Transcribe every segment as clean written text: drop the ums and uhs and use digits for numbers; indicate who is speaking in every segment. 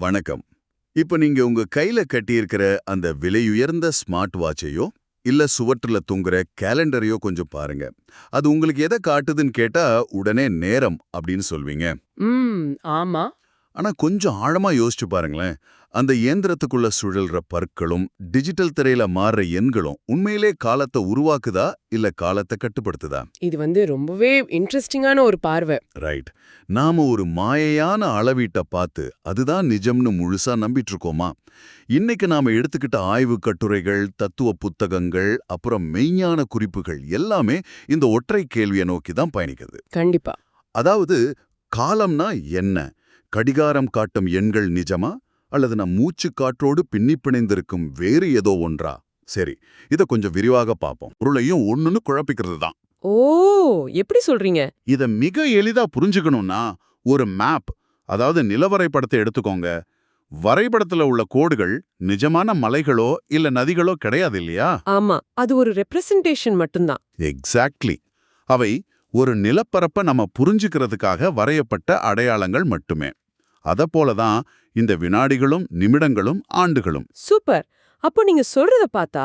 Speaker 1: வணக்கம். இப்ப நீங்க உங்க கையில கட்டியிருக்கிற அந்த விலையுயர்ந்த ஸ்மார்ட் வாட்சையோ இல்ல சுவற்றுல தொங்குற கேலண்டரையோ கொஞ்சம் பாருங்க. அது உங்களுக்கு எதை காட்டுதுன்னு கேட்டா உடனே நேரம் அப்படின்னு சொல்வீங்க.
Speaker 2: ம் ஆமா.
Speaker 1: ஆனா கொஞ்சம் ஆழமா யோசிச்சு பாருங்களேன். அந்த இயந்திரத்துக்குள்ள சுழல்ற பற்களும் டிஜிட்டல் திரையில மாறுற எண்களும் உண்மையிலே காலத்தை உருவாக்குதா இல்ல காலத்தை கட்டுப்படுத்துதா?
Speaker 2: இது ரொம்பவே இன்ட்ரெஸ்டிங்கான ஒரு பார்வை.
Speaker 1: ரைட். நாம ஒரு மாயையான அளவீட்டை பார்த்து அதுதான் நிஜம்னு முழுசா நம்பிட்டு இருக்கோமா? இன்னைக்கு நாம எடுத்துக்கிட்ட ஆய்வு கட்டுரைகள், தத்துவ புத்தகங்கள், அப்புறம் மெய்ஞான குறிப்புகள் எல்லாமே இந்த ஒற்றை கேள்வியை நோக்கி தான் பயணிக்குது.
Speaker 2: கண்டிப்பா.
Speaker 1: அதாவது காலம்னா என்ன? கடிகாரம் காட்டும் எண்கள் நிஜமா? அல்லது நம் மூச்சு காற்றோடு பின்னி பிணைந்திருக்கும் வேறு ஏதோ ஒன்றா? சரி, இத கொஞ்சம் விரிவாக பார்ப்போம். பொருளையும் ஒண்ணுன்னு குழப்பிக்கிறது தான்.
Speaker 2: ஓ, எப்படி சொல்றீங்க?
Speaker 1: இத மிக எளிதா புரிஞ்சுக்கணும்னா ஒரு மேப், அதாவது நிலவரைபடத்தை எடுத்துக்கோங்க. வரைபடத்துல உள்ள கோடுகள் நிஜமான மலைகளோ இல்ல நதிகளோ கிடையாது இல்லையா?
Speaker 2: ஆமா, அது ஒரு ரெப்ரசன்டேஷன் மட்டும்தான்.
Speaker 1: எக்ஸாக்ட்லி. அவை ஒரு நிலப்பரப்ப நம்ம புரிஞ்சுக்கிறதுக்காக வரையப்பட்ட அடையாளங்கள் மட்டுமே. அதப்போலதான் இந்த வினாடிகளும் நிமிடங்களும் ஆண்டுகளும்.
Speaker 2: சூப்பர். அப்போ நீங்க சொல்றத பார்த்தா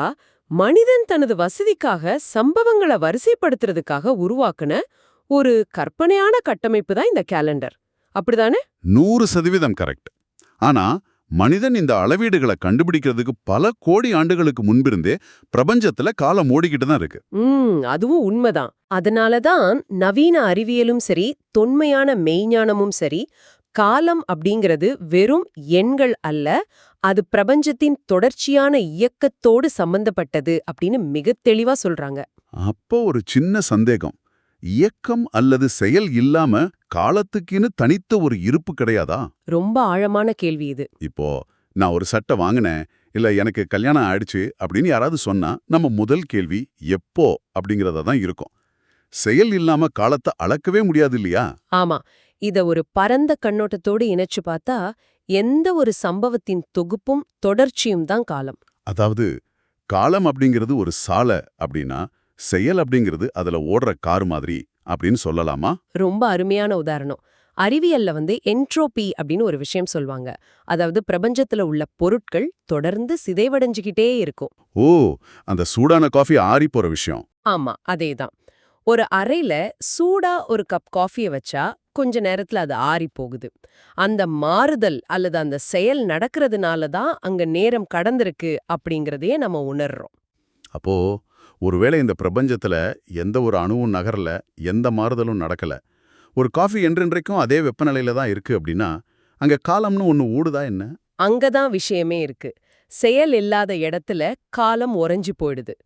Speaker 2: மனிதன் தனது வசதிக்காக சம்பவங்களை வரிசைப்படுத்துறதுக்காக உருவாக்குன ஒரு கற்பனையான கட்டமைப்பு தான் இந்த கேலண்டர். அப்படிதானே?
Speaker 1: 100% கரெக்ட். ஆனா மனிதன் இந்த அளவீடுகளை கண்டுபிடிக்கிறதுக்கு பல கோடி ஆண்டுகளுக்கு முன்பிருந்தே பிரபஞ்சத்துல காலம் ஓடிக்கிட்டு தான் இருக்கு.
Speaker 2: அதுவும் உண்மைதான். அதனாலதான் நவீன அறிவியலும் சரி, தொன்மையான மெய்ஞானமும் சரி, காலம் அப்படிங்கிறது வெறும் எண்கள் அல்ல, அது பிரபஞ்சத்தின் தொடர்ச்சியான இயக்கத்தோடு சம்பந்தப்பட்டது அப்படின்னு மிக தெளிவா சொல்றாங்க.
Speaker 1: அப்போ ஒரு சின்ன சந்தேகம். இயக்கம் அல்லது செயல் இல்லாம காலத்துக்குன்னு தனித்த ஒரு இருப்பு கிடையாதா?
Speaker 2: ரொம்ப ஆழமான கேள்வி இது.
Speaker 1: இப்போ நான் ஒரு சட்டை வாங்கினேன், இல்ல எனக்கு கல்யாணம் ஆயிடுச்சு அப்படின்னு யாராவது சொன்னா நம்ம முதல் கேள்வி எப்போ அப்படிங்கறத தான் இருக்கும். செயல் இல்லாம காலத்தை அளக்கவே முடியாது இல்லையா?
Speaker 2: ஆமா, இத ஒரு பரந்த கண்ணோட்டத்தோடு இணைச்சு பார்த்தா எந்த ஒரு சம்பவத்தின் தொகுப்பும் தொடர்ச்சியும் தான் காலம்.
Speaker 1: அதாவது காலம் அப்படிங்கிறது ஒரு சாலை அப்படின்னா செயல் அப்படிங்கிறது அதுல ஓடுற கார் மாதிரி அப்படின்னு சொல்லலாமா?
Speaker 2: ரொம்ப அருமையான உதாரணம். அறிவியல்ல என்ட்ரோபி அப்படின்னு ஒரு விஷயம் சொல்வாங்க. அதாவது பிரபஞ்சத்துல உள்ள பொருட்கள் தொடர்ந்து சிதைவடைஞ்சுக்கிட்டே இருக்கும்.
Speaker 1: ஓ, அந்த சூடான காஃபி ஆறி போற விஷயம்.
Speaker 2: ஆமா, அதேதான். ஒரு அறையில சூடா ஒரு கப் காஃபிய வச்சா கொஞ்ச நேரத்துல அது ஆறி போகுது. அந்த மாறுதல் அல்லது அந்த செயல் நடக்கிறதுனால தான் அங்க நேரம் கடந்திருக்கு அப்படிங்கறதையே நம்ம உணர்றோம்.
Speaker 1: அப்போ ஒருவேளை இந்த பிரபஞ்சத்துல எந்த ஒரு அணுவும் நகரல, எந்த மாறுதலும் நடக்கல, ஒரு காஃபி என்றென்றைக்கும் அதே வெப்பநிலையில தான் இருக்கு அப்படின்னா அங்க காலம்னு ஒண்ணு ஓடுதா என்ன?
Speaker 2: அங்கதான் விஷயமே இருக்கு. செயல் இல்லாத இடத்துல காலம் உறைஞ்சு போயிடுது.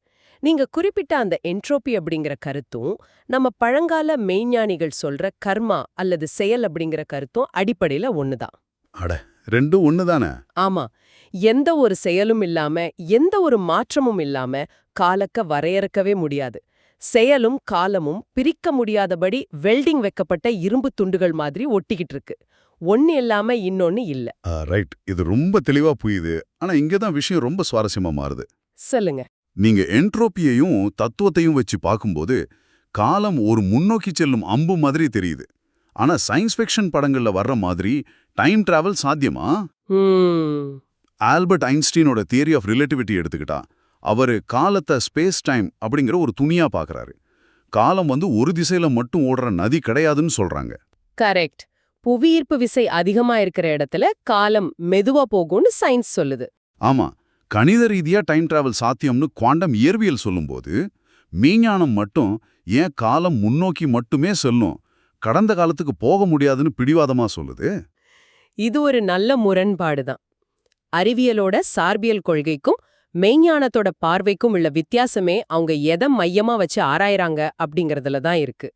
Speaker 2: நீங்க குறிப்பிட்ட அந்த என்ட்ரோபி அப்படிங்கிற கருத்தும் நம்ம பழங்கால மெய்ஞானிகள் சொல்ற கர்மா அல்லது செயல் அப்படிங்கிற கருத்தும் அடிப்படையில ஒண்ணுதான்.
Speaker 1: அட, ரெண்டும் ஒண்ணுதானே?
Speaker 2: ஆமா, எந்த ஒரு செயலும் இல்லாம எந்த ஒரு மாற்றமும் இல்லாம காலக்க வரையறுக்கவே முடியாது. செயலும் காலமும் பிரிக்க முடியாதபடி வெல்டிங் வைக்கப்பட்ட இரும்பு துண்டுகள் மாதிரி ஒட்டிக்கிட்டு இருக்கு. ஒன்னு இல்லாம இன்னொன்னு இல்ல.
Speaker 1: ரைட். இது ரொம்ப தெளிவா புரியுது. ஆனா இங்கதான் விஷயம் ரொம்ப சுவாரஸ்யமா மாறுது.
Speaker 2: சொல்லுங்க.
Speaker 1: நீங்க என்ட்ரோபியையும் தத்துவத்தையும் வச்சு பார்க்கும்போது காலம் ஒரு முன்னோக்கி செல்லும் அம்பு மாதிரி தெரியுது. ஆனா சயின்ஸ் ஃபிக்ஷன் படங்கள்ல வர்ற மாதிரி டைம் டிராவல் சாத்தியமா? ஆல்பர்ட் ஐன்ஸ்டீனோட தியரி ஆஃப் ரிலேட்டிவிட்டி எடுத்துக்கிட்டா அவரு காலத்தை ஸ்பேஸ் டைம் அப்படிங்கிற ஒரு துணியா பார்க்கறாரு. காலம் ஒரு திசையில மட்டும் ஓடுற நதி கிடையாதுன்னு சொல்றாங்க.
Speaker 2: கரெக்ட். புவியீர்ப்பு விசை அதிகமா இருக்கிற இடத்துல காலம் மெதுவா போகும்னு சயின்ஸ் சொல்லுது.
Speaker 1: ஆமா, கணித ரீதியா டைம் டிராவல் சாத்தியம்னு குவாண்டம் இயற்பியல் சொல்லும்போது மெய்ஞானம் மட்டும் ஏன் காலம் முன்னோக்கி மட்டுமே செல்லும், கடந்த காலத்துக்கு போக முடியாதுன்னு பிடிவாதமா சொல்லுது?
Speaker 2: இது ஒரு நல்ல முரண்பாடுதான். அறிவியலோட சார்பியல் கொள்கைக்கும் மெய்ஞானத்தோட பார்வைக்கும் உள்ள வித்தியாசமே அவங்க எதை மையமா வச்சு ஆராயறாங்க அப்படிங்கறதுல தான் இருக்கு.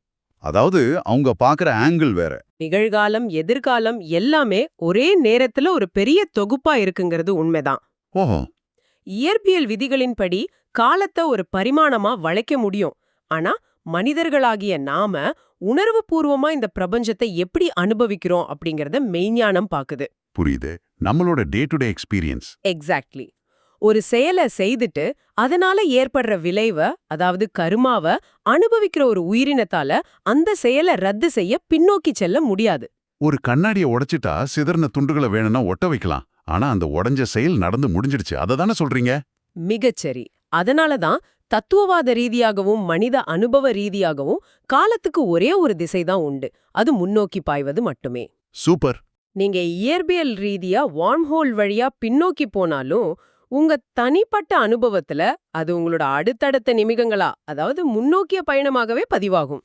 Speaker 1: அதாவது அவங்க பார்க்குற ஆங்கிள் வேற.
Speaker 2: நிகழ்காலம், எதிர்காலம் எல்லாமே ஒரே நேரத்துல ஒரு பெரிய தொகுப்பா இருக்குங்கிறது உண்மைதான்.
Speaker 1: ஓஹோ.
Speaker 2: இயற்பியல் விதிகளின்படி காலத்தை ஒரு பரிமாணமா வளைக்க முடியும். ஆனா மனிதர்களாகிய நாம உணர்வு பூர்வமா இந்த பிரபஞ்சத்தை எப்படி அனுபவிக்கிறோம் அப்படிங்கறத மெய்ஞானம் பாக்குது.
Speaker 1: புரியுது. நம்மளோட day to day experience.
Speaker 2: Exactly. ஒரு செயலை செய்துட்டு அதனால ஏற்படுற விளைவை, அதாவது கருமாவை அனுபவிக்கிற ஒரு உயிரினத்தால அந்த செயலை ரத்து செய்ய பின்னோக்கி செல்ல முடியாது.
Speaker 3: ஒரு கண்ணாடியை உடைச்சிட்டா சிதறின துண்டுகளை வேணும்னா ஒட்ட வைக்கலாம். ஆனா அந்த உடைஞ்ச செயல் நடந்து முடிஞ்சிடுச்சு. அதை தானே சொல்றீங்க?
Speaker 2: மிகச்சரி. அதனால தான் தத்துவவாத ரீதியாகவும் மனித அனுபவ ரீதியாகவும் காலத்துக்கு ஒரே ஒரு திசைதான் உண்டு. அது முன்னோக்கி பாய்வது மட்டுமே.
Speaker 3: சூப்பர்.
Speaker 2: நீங்க இயற்பியல் ரீதியா வார்ம்ஹோல் வழியா பின்னோக்கி போனாலும் உங்க தனிப்பட்ட அனுபவத்துல அது உங்களோட அடுத்தடுத்த நிமிடங்களா, அதாவது முன்னோக்கிய பயணமாகவே பதிவாகும்.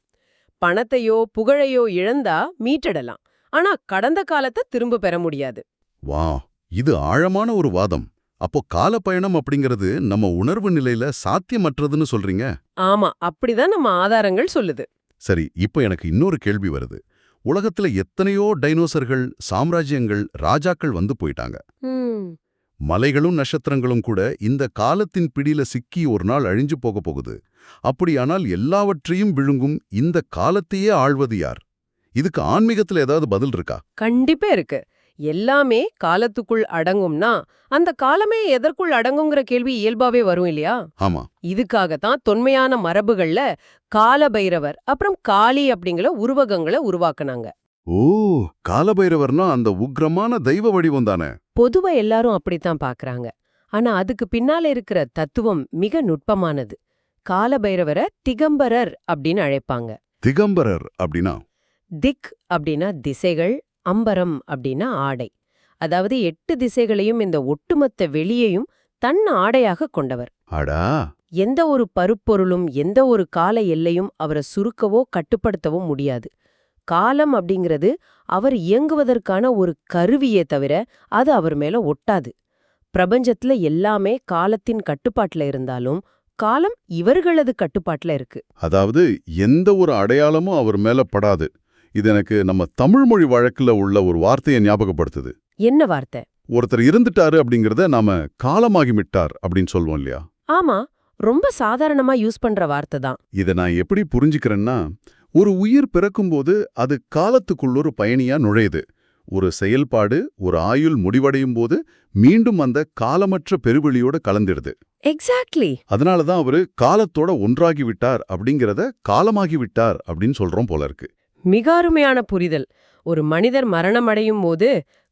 Speaker 2: பணத்தையோ புகழையோ இழந்தா மீட்டெடலாம். ஆனா கடந்த காலத்தை திரும்ப பெற முடியாது.
Speaker 1: வா, இது ஆழமான ஒரு வாதம். அப்போ காலப்பயணம் அப்படிங்கிறது நம்ம உணர்வு நிலையில சாத்தியமற்றதுன்னு சொல்றீங்க?
Speaker 2: ஆமா, அப்படிதான் நம்ம ஆதாரங்கள் சொல்லுது.
Speaker 1: சரி, இப்போ எனக்கு இன்னொரு கேள்வி வருது. உலகத்துல எத்தனையோ டைனோசர்கள், சாம்ராஜ்யங்கள், ராஜாக்கள் வந்து போயிட்டாங்க. மலைகளும் நட்சத்திரங்களும் கூட இந்த காலத்தின் பிடியில சிக்கி ஒரு நாள் அழிஞ்சு போகப் போகுது. அப்படியானால் எல்லாவற்றையும் விழுங்கும் இந்த காலத்தையே ஆள்வது யார்? இதுக்கு ஆன்மீகத்துல ஏதாவது பதில் இருக்கா?
Speaker 2: கண்டிப்பா இருக்கு. எல்லாமே காலத்துக்குள் அடங்கும்னா அந்த காலமே எதற்குள் அடங்குங்கிற கேள்வி இயல்பாவே வரும் இல்லையா?
Speaker 1: ஆமா.
Speaker 2: இதுக்காகத்தான் தொன்மையான மரபுகள்ல கால பைரவர் அப்புறம் காளி அப்படிங்கிற உருவகங்களை உருவாக்குனாங்க.
Speaker 1: ஓ, காலபைரவர்னா அந்த உக்ரமான தெய்வ வடிவம் தானே?
Speaker 2: பொதுவா எல்லாரும் அப்படித்தான் பாக்குறாங்க. ஆனா அதுக்கு பின்னால இருக்கிற தத்துவம் மிக நுட்பமானது. கால பைரவரை திகம்பரர் அப்படின்னு அழைப்பாங்க.
Speaker 1: திகம்பரர் அப்படின்னா?
Speaker 2: திக் அப்படின்னா திசைகள், அம்பரம் அப்படின்னா ஆடை. அதாவது 8 திசைகளையும் இந்த ஒட்டுமொத்த வெளியையும் தன் ஆடையாக கொண்டவர்.
Speaker 1: அடா.
Speaker 2: எந்த ஒரு பருப்பொருளும் எந்த ஒரு கால எல்லையும் அவரை சுருக்கவோ கட்டுப்படுத்தவோ முடியாது. காலம் அப்படிங்கிறது அவர் இயங்குவதற்கான ஒரு கருவியே தவிர அது அவர் மேல ஒட்டாது. பிரபஞ்சத்துல எல்லாமே காலத்தின் கட்டுப்பாட்டுல இருந்தாலும் காலம் இவர்களது கட்டுப்பாட்டுல இருக்கு.
Speaker 1: அதாவது எந்த ஒரு அடையாளமும் அவர் மேல படாது. இது எனக்கு நம்ம தமிழ் மொழி வழக்குல உள்ள ஒரு வார்த்தையை ஞாபகப்படுத்துது.
Speaker 2: என்ன வார்த்தை?
Speaker 1: ஒருத்தர் இருந்துட்டாரு அப்படிங்கறத நாம காலமாகிவிட்டார் அப்படின்னு சொல்வோம் இல்லையா?
Speaker 2: ஆமா, ரொம்ப சாதாரணமா யூஸ் பண்ற வார்த்தை தான்.
Speaker 1: இதை நான் எப்படி புரிஞ்சுக்கிறேன்னா, ஒரு உயிர் பிறக்கும்போது அது காலத்துக்குள்ள ஒரு பயணியா நுழையுது. ஒரு செயல்பாடு, ஒரு ஆயுள் முடிவடையும் போது மீண்டும் அந்த காலமற்ற பெருவெளியோட கலந்துடுது.
Speaker 2: எக்ஸாக்ட்லி.
Speaker 1: அதனாலதான் அவரு காலத்தோட ஒன்றாகி விட்டார் அப்படிங்கறத காலமாகி விட்டார் அப்படின்னு சொல்றோம் போல இருக்கு.
Speaker 2: மிக அருமையான புரிதல். ஒரு மனிதர் மரணம் அடையும் போது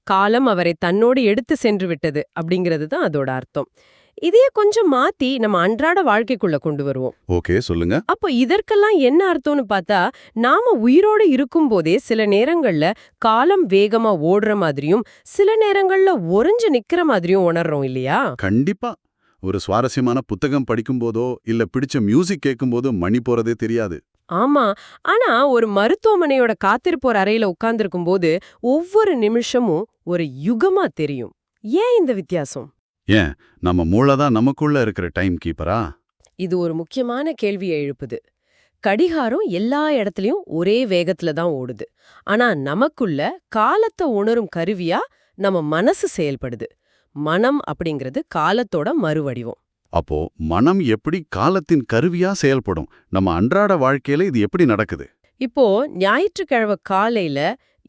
Speaker 2: காலம் அவரை தன்னோடு எடுத்து சென்று விட்டது அப்படிங்கிறது தான் அதோட அர்த்தம். இதையே கொஞ்சம் மாத்தி நம்ம அன்றாட வாழ்க்கைக்குள்ள கொண்டு வருவோம்.
Speaker 1: ஓகே, சொல்லுங்க.
Speaker 2: அப்போ இதற்கெல்லாம் என்ன அர்த்தம்னு பார்த்தா, நாம உயிரோடு இருக்கும்போதே சில நேரங்கள்ல காலம் வேகமா ஓடுற மாதிரியும் சில நேரங்கள்ல ஒரிஞ்சு நிக்கிற மாதிரியும் உணர்றோம் இல்லையா?
Speaker 1: கண்டிப்பா. ஒரு சுவாரஸ்யமான புத்தகம் படிக்கும்போதோ இல்ல பிடிச்ச மியூசிக் கேட்கும்போதோ மணி போறதே தெரியாது.
Speaker 2: ஆமா. ஆனா ஒரு மருத்துவமனையோட காத்திருப்போர் அறையில உட்கார்ந்திருக்கும் போது ஒவ்வொரு நிமிஷமும் ஒரு யுகமா தெரியும். ஏன் இந்த வித்தியாசம்?
Speaker 1: ஏன், நம்ம மூளைதான் நமக்குள்ள இருக்கிற டைம் கீப்பரா?
Speaker 2: இது ஒரு முக்கியமான கேள்வியை எழுப்புது. கடிகாரம் எல்லா இடத்துலயும் ஒரே வேகத்துல தான் ஓடுது. ஆனா நமக்குள்ள காலத்தை உணரும் கருவியா நம்ம மனசு செயல்படுது. மனம் அப்படிங்கிறது காலத்தோட மறுவடிவம்.
Speaker 1: அப்போ மனம் எப்படி காலத்தின் கருவியா செயல்படும்? நம்ம அன்றாட வாழ்க்கையில இது எப்படி நடக்குது?
Speaker 2: இப்போ ஞாயிற்றுக்கிழமை காலையில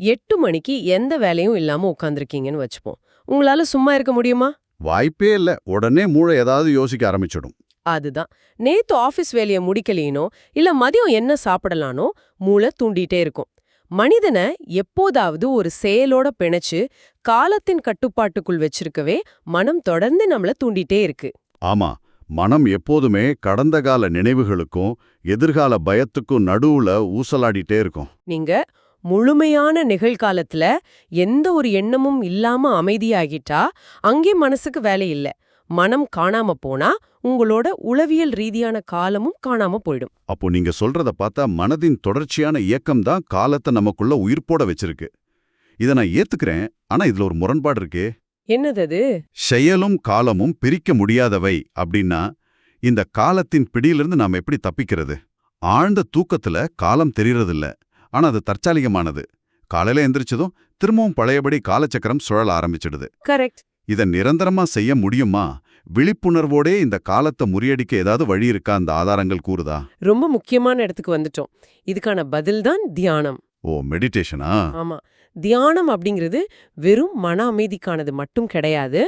Speaker 2: 8 மணிக்கு எந்த வேலையும் இல்லாம உட்கார்ந்திருக்கீங்கன்னு வச்சுப்போம். உங்களால சும்மா இருக்க முடியுமா?
Speaker 1: வாய்ப்பே இல்ல. உடனே மூளை ஏதாவது யோசிக்க ஆரம்பிச்சிடும்.
Speaker 2: அதுதான். நேத்து ஆபீஸ் வேலைய முடிக்கலைனோ இல்ல மதியம் என்ன சாப்பிடலானோ மூளை தூண்டிட்டே இருக்கும். மனிதனை எப்போதாவது ஒரு செயலோட பிணைச்சு காலத்தின் கட்டுப்பாட்டுக்குள் வச்சிருக்கவே மனம் தொடர்ந்து நம்மள தூண்டிட்டே இருக்கு.
Speaker 1: ஆமா, மனம் எப்போதுமே கடந்த கால நினைவுகளுக்கும் எதிர்கால பயத்துக்கும் நடுவுல ஊசலாடிட்டே இருக்கும்.
Speaker 2: நீங்க முழுமையான நிகழ்காலத்துல எந்த ஒரு எண்ணமும் இல்லாம அமைதியாகிட்டா அங்கே மனசுக்கு வேலை இல்ல. மனம் காணாம போனா உங்களோட உளவியல் ரீதியான காலமும் காணாம போயிடும்.
Speaker 1: அப்போ நீங்க சொல்றத பார்த்தா மனதின் தொடர்ச்சியான இயக்கம் தான் காலத்தை நமக்குள்ள உயிர்ப்போட வச்சிருக்கு. இதை நான் ஏத்துக்கிறேன். ஆனா இதுல ஒரு முரண்பாடு இருக்கே.
Speaker 2: என்னது அது?
Speaker 1: செயலும் காலமும் பிரிக்க முடியாதவை அப்படின்னா இந்த காலத்தின் பிடியிலிருந்து நாம எப்படி தப்பிக்கிறது? ஆழ்ந்த தூக்கத்துல காலம் தெரியறதில்ல. ஆனா அது தற்காலிகமானது. காலையில எந்திரிச்சதும் திரும்பவும் பழையபடி காலச்சக்கரம் சுழல ஆரம்பிச்சிடுது.
Speaker 2: கரெக்ட்.
Speaker 1: இதை நிரந்தரமா செய்ய முடியுமா? விழிப்புணர்வோடே இந்த காலத்தை முறியடிக்க ஏதாவது வழி இருக்கா? அந்த ஆதாரங்கள் கூறுதா?
Speaker 2: ரொம்ப முக்கியமான இடத்துக்கு வந்துட்டோம். இதுக்கான பதில் தான் தியானம்.
Speaker 1: ஓ, மெடிடேஷனா?
Speaker 2: ஆமா. தியானம் அப்படிங்கிறது வெறும் மன அமைதிக்கானது மட்டும் கிடையாது.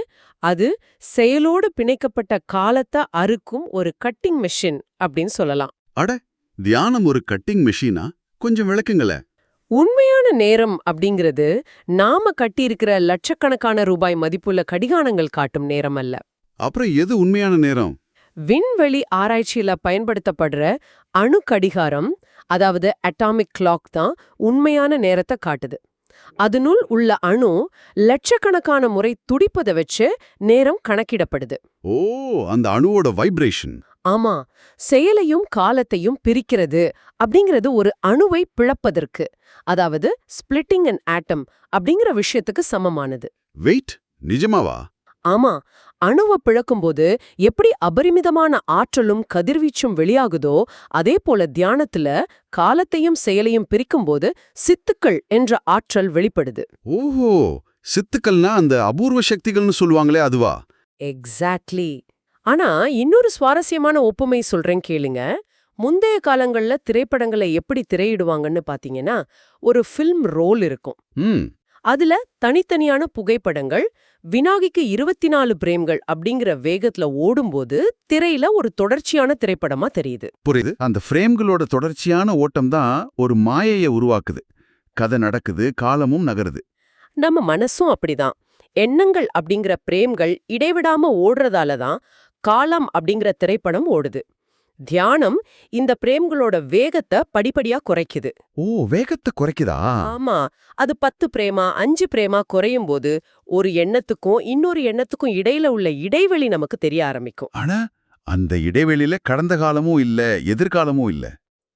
Speaker 2: அது செயலோடு பிணைக்கப்பட்ட காலத்தை அறுக்கும் ஒரு கட்டிங் மெஷின் அப்படின்னு சொல்லலாம்.
Speaker 1: அட, தியானம் ஒரு கட்டிங் மெஷினா? கொஞ்சம் விளக்குங்களே.
Speaker 2: உண்மையான நேரம் அப்படிங்கிறது நாம கட்டியிருக்கிற லட்சக்கணக்கான ரூபாய் மதிப்புள்ள கடிகாரங்கள் காட்டும் நேரம் அல்ல.
Speaker 1: அப்புறம் எது உண்மையான நேரம்?
Speaker 2: விண்வெளி ஆராய்ச்சியில பயன்படுத்தப்படுற அணு கடிகாரம், அதாவது அட்டாமிக் கிளாக் தான் உண்மையான நேரத்தை காட்டுது. அதனுள் உள்ள அணு லட்சக்கணக்கான முறை துடிப்பதை வச்சு நேரம் கணக்கிடப்படுது.
Speaker 1: ஓ, அந்த அணுவோட வைப்ரேஷன்.
Speaker 2: ஆமா, செயலையும் காலத்தையும் பிரிக்கிறது அப்படிங்கிறது ஒரு அணுவை பிளப்பதற்கு, அதாவது ஸ்பிளிட்டிங் an atom அப்படிங்கிற விஷயத்துக்கு சமமானது.
Speaker 1: வெயிட், நிஜமாவா?
Speaker 2: ஆமா, அணுவை பிளக்கும்போது எப்படி அபரிமிதமான ஆற்றலும் கதிர்வீச்சும் வெளியாகுதோ அதே போல தியானத்துல காலத்தையும் செயலையும் பிரிக்கும்போது சித்துக்கள் என்ற ஆற்றல் வெளிப்படுது.
Speaker 1: ஓஹோ, சித்துக்கள்னா அந்த அபூர்வ சக்திகள்னு சொல்லுவாங்களே அதுவா?
Speaker 2: எக்ஸாக்ட்லி. ஆனா இன்னொரு சுவாரஸ்யமான ஒப்புமை சொல்றேன் கேளுங்க. முந்தைய காலங்கள்ல திரைப்படங்களை எப்படி திரையிடுவாங்கன்னு பாத்தீங்கன்னா, ஒரு ஃபில்ம் ரோல் இருக்கும்.
Speaker 1: ம்,
Speaker 2: அதுல தனித்தனியான புகைப்படங்கள் வினாடிக்கு 24 பிரேம்கள் அப்படிங்கிற வேகத்துல ஓடும்போது திரையில ஒரு தொடர்ச்சியான திரைப்படமா தெரியுது.
Speaker 1: புரியுது. அந்த ஃப்ரேம்களோட தொடர்ச்சியான ஓட்டம் தான் ஒரு மாயையை உருவாக்குது. கதை நடக்குது, காலமும் நகருது.
Speaker 2: நம்ம மனசும் அப்படிதான். எண்ணங்கள் அப்படிங்கிற பிரேம்கள் இடைவிடாம ஓடுறதால தான் காலம் அப்படிங்கிற திரைப்படம் ஓடுது. தியானம் இந்த பிரேம்களோட வேகத்தை படிப்படியா குறைக்குது.
Speaker 1: ஓ, வேகத்தை குறைக்குதா?
Speaker 2: ஆமா, அது 10 பிரேமா 5 பிரேமா குறையும் போது ஒரு எண்ணத்துக்கும் இன்னொரு எண்ணத்துக்கும் இடையில உள்ள இடைவெளி நமக்கு தெரிய ஆரம்பிக்கும்.
Speaker 1: ஆனா அந்த இடைவெளியில கடந்த காலமும் இல்ல, எதிர்காலமும் இல்ல.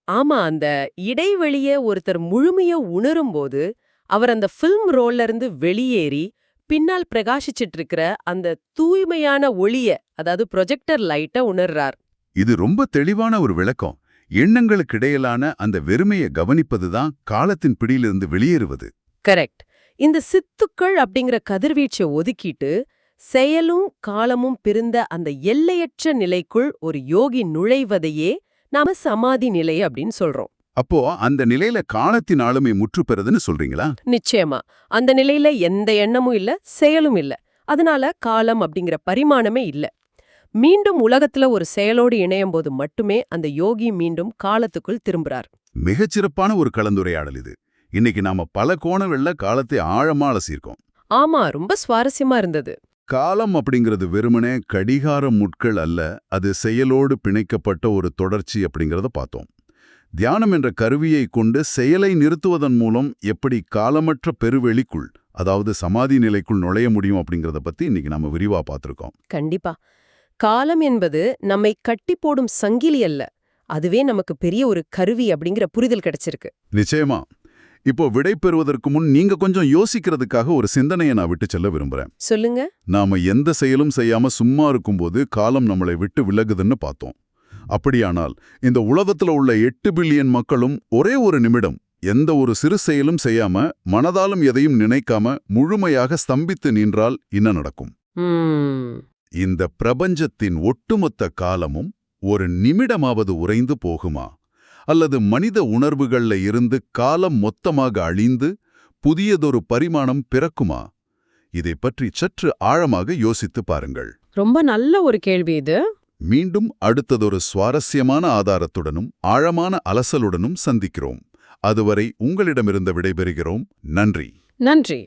Speaker 2: ஆமா, அந்த இடைவெளிய ஒருத்தர் முழுமையா உணரும்போது அவர் அந்த ஃபில்ம் ரோல்ல இருந்து வெளியேறி பின்னால் பிரகாசிச்சிட்டு இருக்கிற அந்த தூய்மையான ஒளிய, அதாவது ப்ரொஜெக்டர் லைட்ட உணர்றார்.
Speaker 1: இது ரொம்ப தெளிவான ஒரு விளக்கம். எண்ணங்களுக்கிடையிலான அந்த வெறுமையை கவனிப்பதுதான் காலத்தின் பிடியிலிருந்து வெளியேறுவது.
Speaker 2: கரெக்ட். இந்த சித்துக்கள் அப்படிங்கிற கதிர்வீச்சை ஒதுக்கிட்டு செயலும் காலமும் பிரிந்த அந்த எல்லையற்ற நிலைக்குள் ஒரு யோகி நுழைவதையே நாம சமாதி நிலை அப்படின்னு சொல்றோம்.
Speaker 1: அப்போ அந்த நிலையில காலத்தின் ஆளுமை முற்று பெறுதுன்னு சொல்றீங்களா?
Speaker 2: நிச்சயமா. அந்த நிலையில எந்த எண்ணமும் இல்ல, செயலும் இல்ல. அதனால காலம் அப்படிங்கிற பரிமாணமே இல்ல. மீண்டும் உலகத்துல ஒரு செயலோடு இணையும் போது மட்டுமே அந்த யோகி மீண்டும் காலத்துக்குள் திரும்புறார்.
Speaker 1: மிகச்சிறப்பான ஒரு கலந்துரையாடல் இது. இன்னைக்கு நாம பல கோணங்கள்ல காலத்தை ஆழமா அலசியிருக்கோம்.
Speaker 2: ஆமா, ரொம்ப சுவாரஸ்யமா இருந்தது.
Speaker 1: காலம் அப்படிங்கிறது வெறுமனே கடிகார முட்கள் அல்ல, அது செயலோடு பிணைக்கப்பட்ட ஒரு தொடர்ச்சி அப்படிங்கறத பார்த்தோம். தியானம் என்ற கருவியை கொண்டு செயலை நிறுத்துவதன் மூலம் எப்படி காலமற்ற பெருவெளிக்குள், அதாவது சமாதி நிலைக்குள் நுழைய முடியும் அப்படிங்கறத பத்தி இன்னைக்கு நாம விரிவா பார்த்திருக்கோம்.
Speaker 2: கண்டிப்பா. காலம் என்பது நம்மை கட்டி போடும் சங்கிலி அல்ல, அதுவே நமக்கு பெரிய ஒரு கருவி அப்படிங்கிற புரிதல் கிடைச்சிருக்கு.
Speaker 1: நிச்சயமா. இப்போ விடை பெறுவதற்கு முன் நீங்க கொஞ்சம் யோசிக்கிறதுக்காக ஒரு சிந்தனையை நான் விட்டு செல்ல விரும்புறேன்.
Speaker 2: சொல்லுங்க.
Speaker 1: நாம எந்த செயலும் செய்யாம சும்மா இருக்கும்போது காலம் நம்மளை விட்டு விலகுதுன்னு பார்த்தோம். அப்படியானால் இந்த உலகத்துல உள்ள 8 பில்லியன் மக்களும் ஒரே ஒரு நிமிடம் எந்த ஒரு சிறு செயலும் செய்யாம மனதாலும் எதையும் நினைக்காம முழுமையாக ஸ்தம்பித்து நின்றால் என்ன நடக்கும்? இந்த பிரபஞ்சத்தின் ஒட்டுமொத்த காலமும் ஒரு நிமிடமாவது உறைந்து போகுமா? அல்லது மனித உணர்வுகள்ல இருந்து காலம் மொத்தமாக அழிந்து புதியதொரு பரிமாணம் பிறக்குமா? இதை பற்றி சற்று ஆழமாக யோசித்து பாருங்கள்.
Speaker 2: ரொம்ப நல்ல ஒரு கேள்வி இது.
Speaker 1: மீண்டும் அடுத்ததொரு சுவாரஸ்யமான ஆதாரத்துடனும் ஆழமான அலசலுடனும் சந்திக்கிறோம். அதுவரை உங்களிடமிருந்து விடைபெறுகிறோம். நன்றி.
Speaker 2: நன்றி.